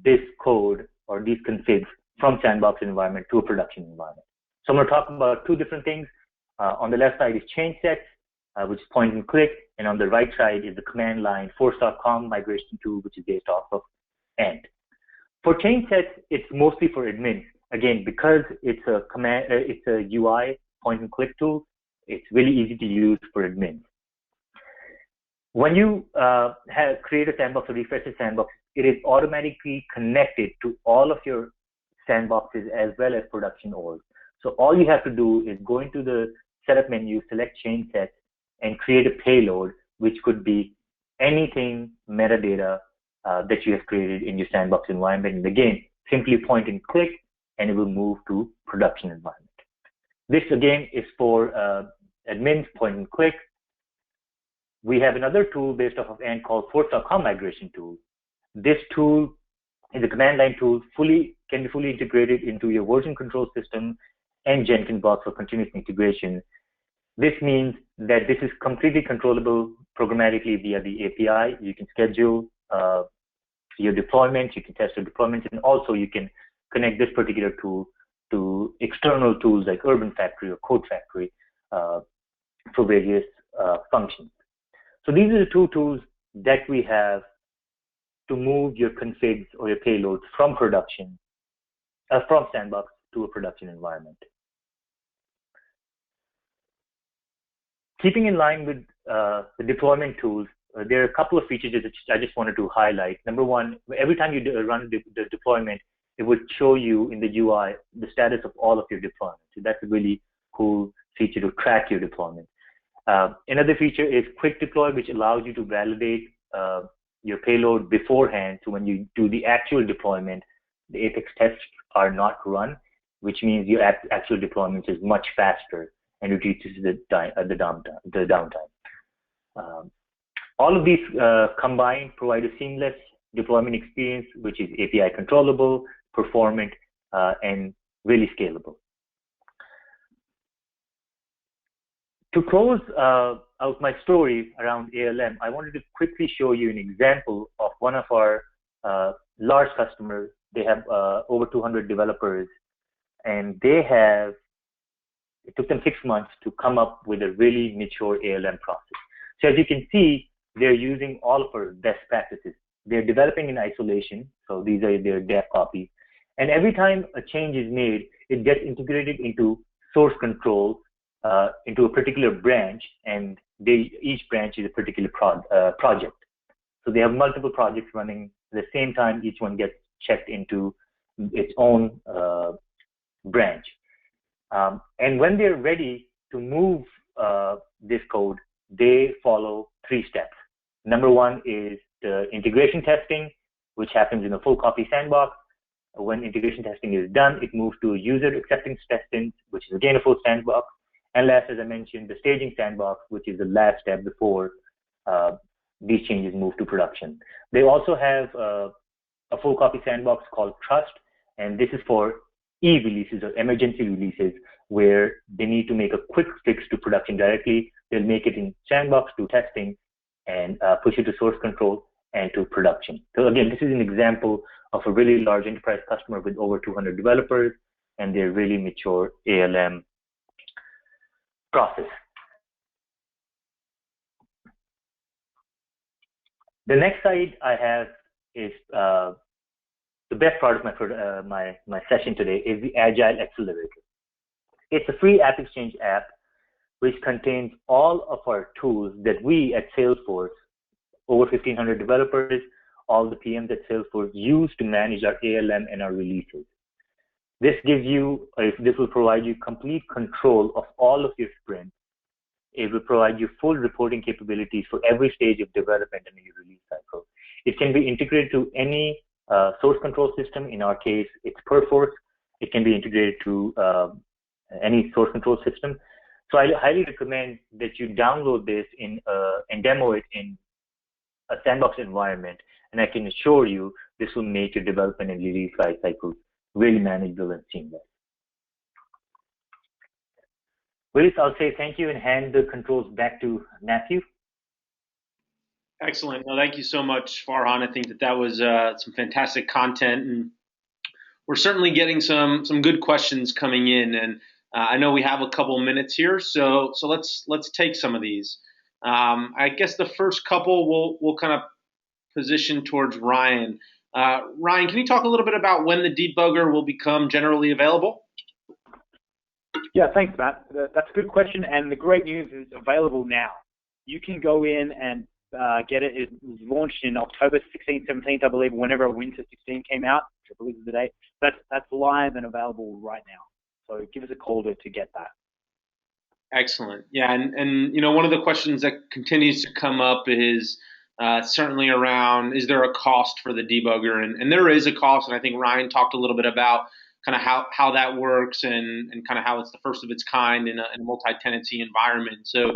this code or these configs from sandbox environment to a production environment? So I'm going to talk about two different things. On the left side is change sets, which is point and click, and on the right side is the command line force.com migration tool, which is based off of Ant. For change sets, it's mostly for admins. Again, because it's a UI point and click tool, it's really easy to use for admins. When you create a sandbox or refresh a sandbox, it is automatically connected to all of your sandboxes as well as production orgs. So all you have to do is go into the setup menu, select change sets, and create a payload, which could be anything metadata that you have created in your sandbox environment. And again, simply point and click, and it will move to production environment. This again is for admins, point and click. We have another tool based off of Ant called force.com migration tool. This tool is a command line tool, can be fully integrated into your version control system and Jenkins box for continuous integration. This means that this is completely controllable programmatically via the API. You can schedule your deployments, you can test your deployments, and also you can connect this particular tool to external tools like Urban Factory or Code Factory for various functions. So these are the two tools that we have to move your configs or your payloads from production, from Sandbox to a production environment. Keeping in line with the deployment tools, there are a couple of features that I just wanted to highlight. Number one, every time you run the deployment, it would show you in the UI the status of all of your deployments. So that's a really cool feature to track your deployment. Another feature is quick deploy, which allows you to validate your payload beforehand. So when you do the actual deployment, the Apex tests are not run, which means your actual deployment is much faster and reduces the downtime. All of these combined provide a seamless deployment experience, which is API controllable, performant, and really scalable. To close out my story around ALM, I wanted to quickly show you an example of one of our large customers. They have over 200 developers, and it took them 6 months to come up with a really mature ALM process. So as you can see, they're using all of our best practices. They're developing in isolation, so these are their dev copies. And every time a change is made, it gets integrated into source control, into a particular branch, and each branch is a particular project. So they have multiple projects running at the same time. Each one gets checked into its own branch. And when they're ready to move this code, they follow 3 steps. Number one is the integration testing, which happens in a full copy sandbox. When integration testing is done, it moves to a user acceptance testing, which is again a full sandbox. And last, as I mentioned, the staging sandbox, which is the last step before these changes move to production. They also have a full copy sandbox called Trust, and this is for e-releases or emergency releases where they need to make a quick fix to production directly. They'll make it in sandbox to testing and push it to source control and to production. So again, this is an example of a really large enterprise customer with over 200 developers and their really mature ALM process. The next slide I have is the best part of my session today is the Agile Accelerator. It's a free AppExchange app which contains all of our tools that we at Salesforce, over 1,500 developers, all the PMs at Salesforce use to manage our ALM and our releases. This will provide you complete control of all of your sprints. It will provide you full reporting capabilities for every stage of development in your release cycle. It can be integrated to any source control system. In our case, it's Perforce. It can be integrated to any source control system. So I highly recommend that you download this and demo it in a Sandbox environment. And I can assure you this will make your development and release life cycle really manageable and seamless. Willis, I'll say thank you and hand the controls back to Matthew.
Excellent. Well, thank you so much, Farhan. I think that was some fantastic content, and we're certainly getting some good questions coming in. And I know we have a couple minutes here, so let's take some of these. I guess the first couple we'll kind of position towards Ryan. Ryan, can you talk a little bit about when the debugger will become generally available?
Yeah, thanks, Matt. That's a good question, and the great news is it's available now. You can go in and get it. It was launched in October 16th, 17th, I believe, whenever Winter 16 came out, which I believe is the date. That's live and available right now. So give us a call to get that.
Excellent. Yeah, and you know, one of the questions that continues to come up is certainly around, is there a cost for the debugger? And there is a cost, and I think Ryan talked a little bit about kind of how that works and kind of how it's the first of its kind in a multi-tenancy environment. So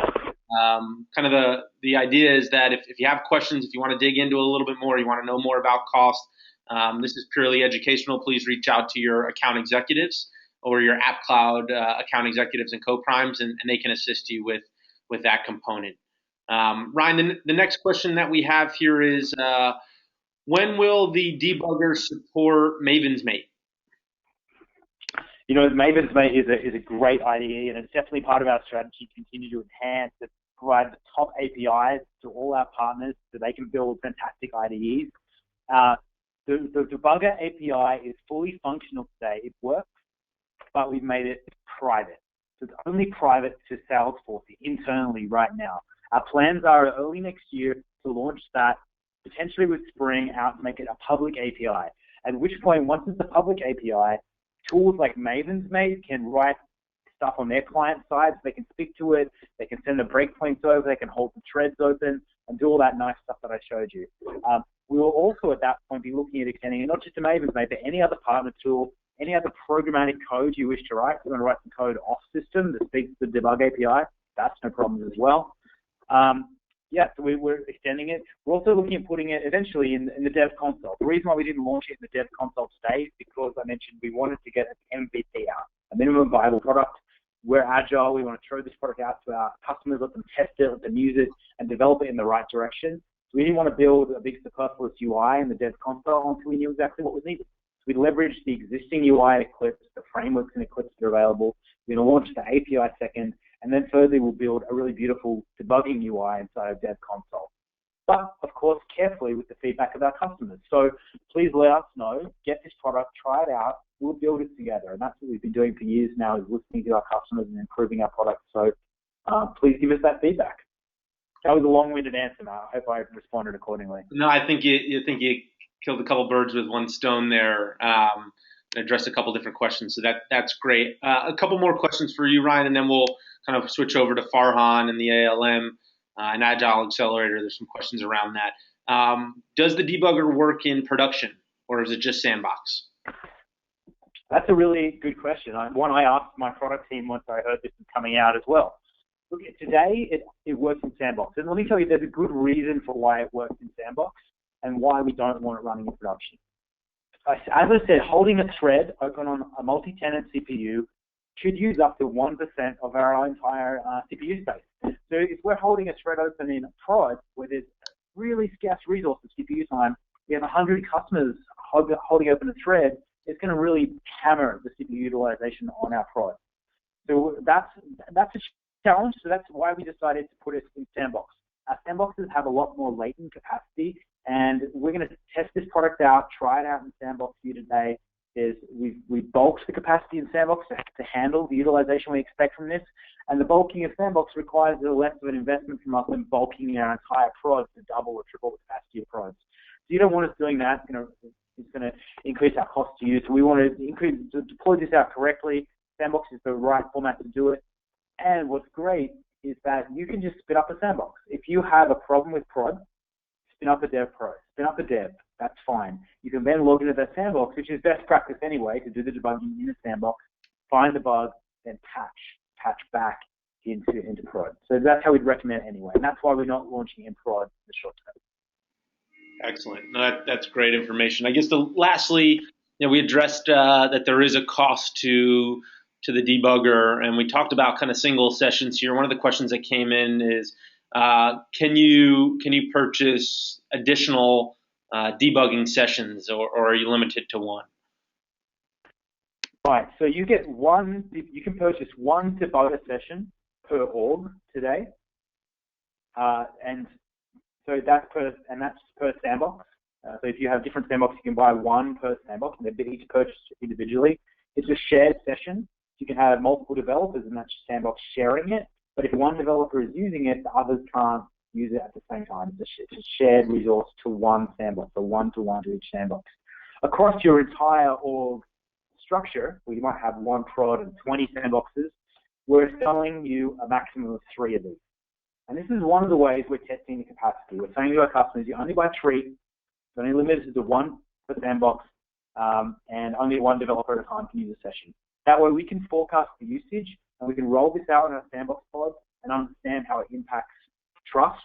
kind of the idea is that if you have questions, if you want to dig into it a little bit more, you want to know more about cost, this is purely educational. Please reach out to your account executives or your App Cloud account executives and co-primes, and they can assist you with that component. Ryan, the next question that we have here is, when will the debugger support Maven's Mate?
You know, Maven's Mate is a great IDE, and it's definitely part of our strategy to continue to enhance and provide the top APIs to all our partners so they can build fantastic IDEs. The debugger API is fully functional today. It works, but we've made it private. So it's only private to Salesforce internally right now. Our plans are early next year to launch that, potentially with Spring out, to make it a public API. At which point, once it's a public API, tools like Maven's Mate can write stuff on their client side, so they can speak to it, they can send the breakpoints over, they can hold the threads open, and do all that nice stuff that I showed you. We will also at that point be looking at extending it, not just to Maven's Mate, but any other partner tool, any other programmatic code you wish to write. If you want to write some code off system that speaks to the debug API, that's no problem as well. Yeah, so we're extending it. We're also looking at putting it eventually in the dev console. The reason why we didn't launch it in the dev console today is because I mentioned we wanted to get an MVP out, a minimum viable product. We're agile. We want to throw this product out to our customers, let them test it, let them use it, and develop it in the right direction. So we didn't want to build a big superfluous UI in the dev console until we knew exactly what was needed. So we leveraged the existing UI in Eclipse, the frameworks in Eclipse that are available. We're going to launch the API second, and then thirdly, we'll build a really beautiful debugging UI inside of Dev Console. But, of course, carefully with the feedback of our customers. So please let us know, get this product, try it out, we'll build it together. And that's what we've been doing for years now, is listening to our customers and improving our product. So please give us that feedback. That was a long-winded answer, Matt. I hope I responded accordingly.
No, I think you killed a couple birds with one stone there. Addressed a couple different questions, so that's great. A couple more questions for you, Ryan, and then we'll kind of switch over to Farhan and the ALM and Agile Accelerator. There's some questions around that. Does the debugger work in production, or is it just Sandbox?
That's a really good question. One I asked my product team once I heard this was coming out as well. Look, today it works in Sandbox, and let me tell you, there's a good reason for why it works in Sandbox and why we don't want it running in production. As I said, holding a thread open on a multi-tenant CPU should use up to 1% of our entire CPU space. So if we're holding a thread open in a prod where there's really scarce resources, CPU time, we have 100 customers holding open a thread, it's going to really hammer the CPU utilization on our prod. So that's a challenge. So that's why we decided to put it in Sandbox. Sandboxes have a lot more latent capacity, and we're going to test this product out, try it out in Sandbox for you today. We've bulked the capacity in Sandbox to handle the utilization we expect from this, and the bulking of Sandbox requires a less of an investment from us than bulking our entire prod to double or triple the capacity of prods. So you don't want us doing that. It's going to increase our cost to you. So we want to deploy this out correctly. Sandbox is the right format to do it. And what's great is that you can just spin up a Sandbox. If you have a problem with prod, spin up a dev pro, spin up a dev. That's fine. You can then log into that Sandbox, which is best practice anyway, to do the debugging in a Sandbox, find the bug, then patch back into prod. So that's how we'd recommend it anyway. And that's why we're not launching in prod in the short term.
Excellent. No, that's great information. I guess lastly, we addressed that there is a cost to the debugger, and we talked about kind of single sessions here. One of the questions that came in is, can you purchase additional debugging sessions, or are you limited to one?
Right. So you get one. You can purchase one debugger session per org today, and so that's per Sandbox. So if you have different Sandbox, you can buy one per Sandbox, and they're each purchased individually. It's a shared session. You can have multiple developers, and that's Sandbox sharing it. But if one developer is using it, the others can't use it at the same time. It's a shared resource to one Sandbox, so one-to-one to each Sandbox. Across your entire org structure, where you might have one prod and 20 Sandboxes, we're selling you a maximum of 3 of these. And this is one of the ways we're testing the capacity. We're saying to our customers, you only buy 3, it's only limited to 1 per Sandbox, and only 1 developer at a time can use a session. That way we can forecast the usage, and we can roll this out in our Sandbox pods and understand how it impacts trust,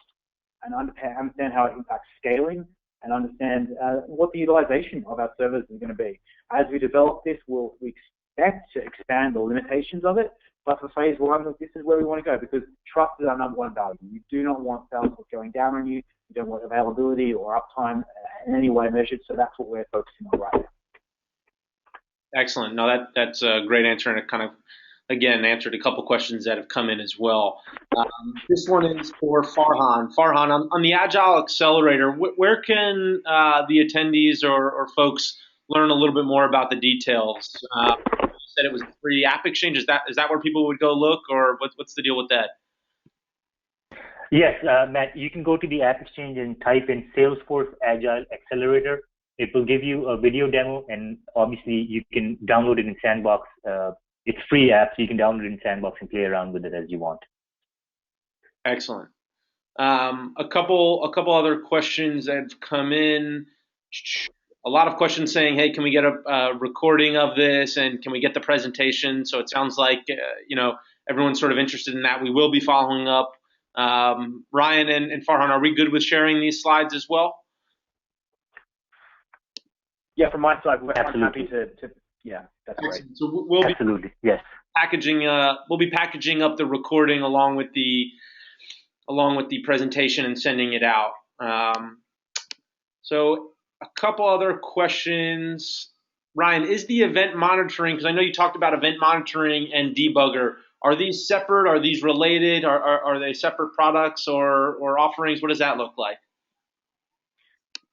and understand how it impacts scaling, and understand what the utilization of our servers is going to be. As we develop this, we expect to expand the limitations of it, but for phase 1, this is where we want to go, because trust is our #1 value. You do not want Salesforce going down on you. You don't want availability or uptime in any way measured, so that's what we're focusing on right now.
Excellent. No, that's a great answer, and it kind of, again, answered a couple questions that have come in as well. This one is for Farhan. Farhan, on the Agile Accelerator, where can the attendees or folks learn a little bit more about the details? You said it was a free AppExchange. Is that where people would go look, or what's the deal with that?
Yes, Matt, you can go to the AppExchange and type in Salesforce Agile Accelerator. It will give you a video demo, and obviously you can download it in Sandbox. It's free app, so you can download it in Sandbox and play around with it as you want.
Excellent. A couple other questions that have come in. A lot of questions saying, "Hey, can we get a recording of this, and can we get the presentation?" So it sounds like everyone's sort of interested in that. We will be following up. Ryan and Farhan, are we good with sharing these slides as well?
Yeah, from my side, I'm happy to yeah, that's
Excellent.
great.
So we'll
Absolutely, yes.
We'll be packaging up the recording along with the presentation and sending it out. So a couple other questions. Ryan, is the event monitoring, because I know you talked about event monitoring and debugger, are these separate? Are these related? Are they separate products or offerings? What does that look like?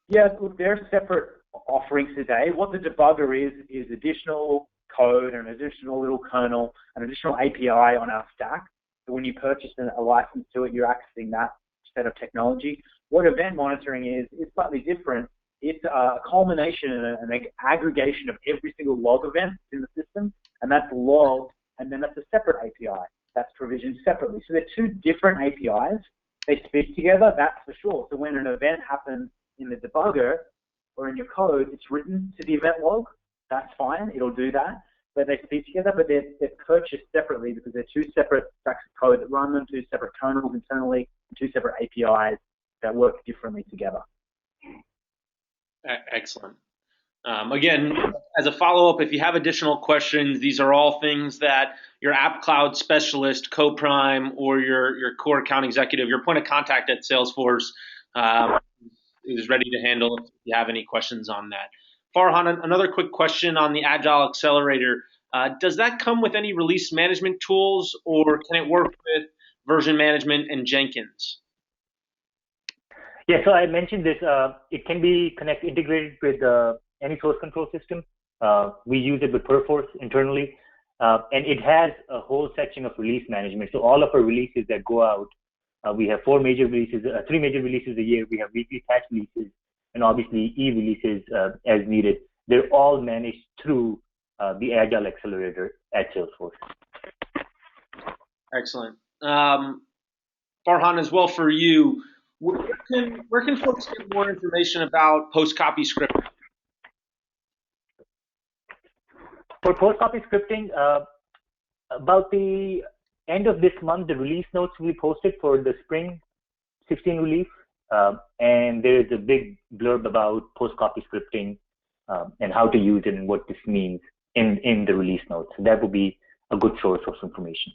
Yeah, look, they're separate offerings today. What the debugger is additional code, an additional little kernel, an additional API on our stack. So when you purchase a license to it, you're accessing that set of technology. What event monitoring is slightly different. It's a culmination and an aggregation of every single log event in the system, and that's logged, and then that's a separate API that's provisioned separately. So they're 2 different APIs. They speak together, that's for sure. So when an event happens in the debugger or in your code, it's written to the event log. That's fine, it'll do that. But they speak together, but they're purchased separately because they're 2 separate stacks of code that run them, 2 separate kernels internally, and 2 separate APIs that work differently together.
Excellent. Again, as a follow-up, if you have additional questions, these are all things that your App Cloud specialist, co-prime, or your core account executive, your point of contact at Salesforce, is ready to handle if you have any questions on that. Farhan, another quick question on the Agile Accelerator. Does that come with any release management tools, or can it work with version management and Jenkins?
Yeah, so I mentioned this. It can be integrated with any source control system. We use it with Perforce internally, and it has a whole section of release management. So all of our releases that go out, we have three major releases a year. We have weekly patch releases, and obviously e-releases as needed. They're all managed through the Agile Accelerator at Salesforce.
Excellent. Farhan, as well for you, where can folks get more information about post-copy scripting?
For post-copy scripting, about the end of this month, the release notes will be posted for the Spring 16 release, and there is a big blurb about post-copy scripting and how to use it and what this means in the release notes. So that would be a good source of information.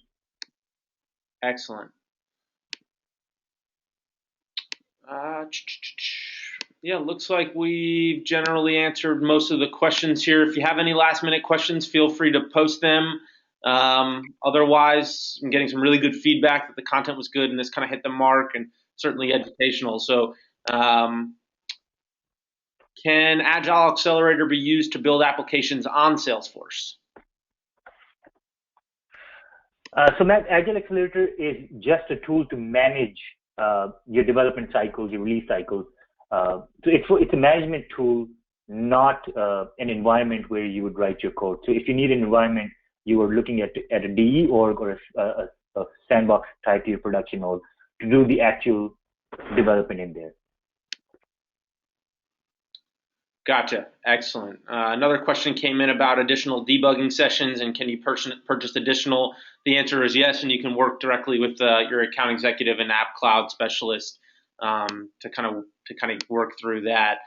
Excellent. Yeah, looks like we've generally answered most of the questions here. If you have any last-minute questions, feel free to post them. Otherwise, I'm getting some really good feedback that the content was good and this kind of hit the mark and certainly educational. So can Agile Accelerator be used to build applications on Salesforce?
So Matt, Agile Accelerator is just a tool to manage your development cycles, your release cycles. So it's a management tool, not an environment where you would write your code. So if you need an environment, you are looking at a DE org or a Sandbox type to your production org to do the actual development in there.
Gotcha. Excellent. Another question came in about additional debugging sessions and can you purchase additional? The answer is yes, and you can work directly with your account executive and app cloud specialist to kind of work through that.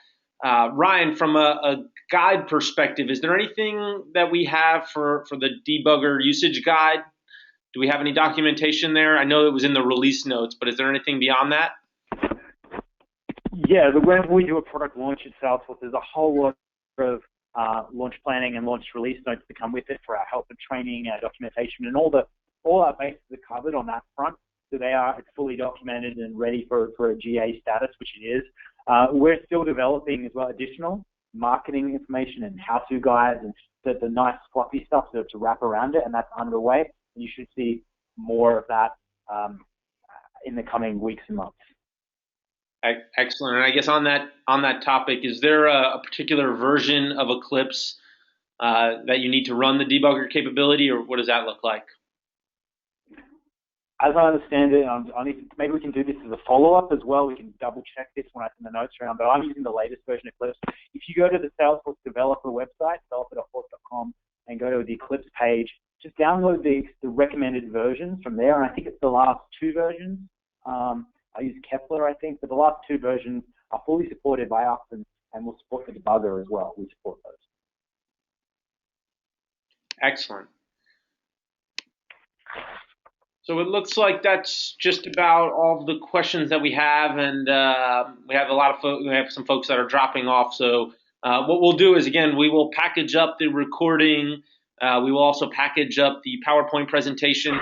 Ryan, from a guide perspective, is there anything that we have for the debugger usage guide? Do we have any documentation there? I know it was in the release notes, but is there anything beyond that?
Yeah, when we do a product launch at Salesforce, there's a whole lot of launch planning and launch release notes that come with it for our help and training, our documentation, and all our bases are covered on that front. So it's fully documented and ready for a GA status, which it is. We're still developing as well additional marketing information and how-to guides and the nice fluffy stuff to wrap around it, and that's underway. You should see more of that in the coming weeks and months.
Excellent. And I guess on that topic, is there a particular version of Eclipse that you need to run the debugger capability, or what does that look like?
As I understand it, maybe we can do this as a follow-up as well. We can double-check this when I send the notes around, but I'm using the latest version of Eclipse. If you go to the Salesforce developer website, developer.force.com, and go to the Eclipse page, just download the recommended versions from there, and I think it's the last two versions. I use Kepler, I think, but the last two versions are fully supported by us, and we'll support the debugger as well. We support those.
Excellent. So it looks like that's just about all of the questions that we have, and we have some folks that are dropping off. So what we'll do is, again, we will package up the recording. We will also package up the PowerPoint presentation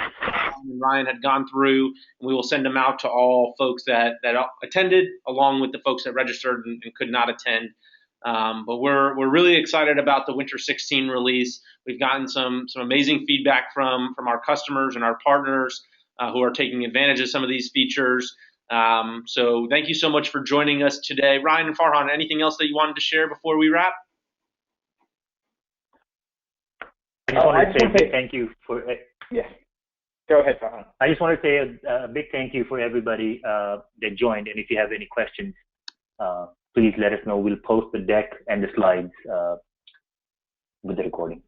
Ryan had gone through, and we will send them out to all folks that attended, along with the folks that registered and could not attend. But we're really excited about the Winter 16 release. We've gotten some amazing feedback from our customers and our partners who are taking advantage of some of these features. So thank you so much for joining us today. Ryan and Farhan, anything else that you wanted to share before we wrap?
I just want to say thank you for it.
Yeah. Go ahead, Farhan.
I just want to say a big thank you for everybody that joined. And if you have any questions, please let us know. We'll post the deck and the slides with the recording.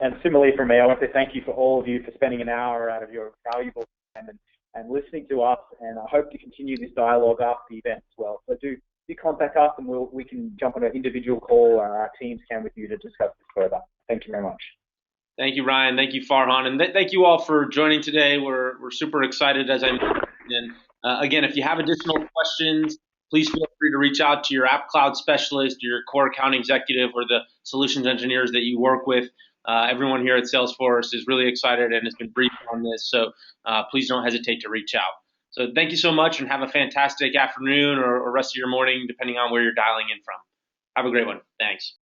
And similarly from me, I want to thank you for all of you for spending an hour out of your valuable time and listening to us. And I hope to continue this dialogue after the event as well. So do contact us, and we can jump on an individual call, or our teams can with you to discuss this further. Thank you very much.
Thank you, Ryan. Thank you, Farhan. And thank you all for joining today. We're super excited, as I mentioned. And again, if you have additional questions, please feel free to reach out to your app cloud specialist, your core account executive, or the solutions engineers that you work with. Everyone here at Salesforce is really excited and has been briefed on this, so please don't hesitate to reach out. So thank you so much, and have a fantastic afternoon or rest of your morning, depending on where you're dialing in from. Have a great one. Thanks.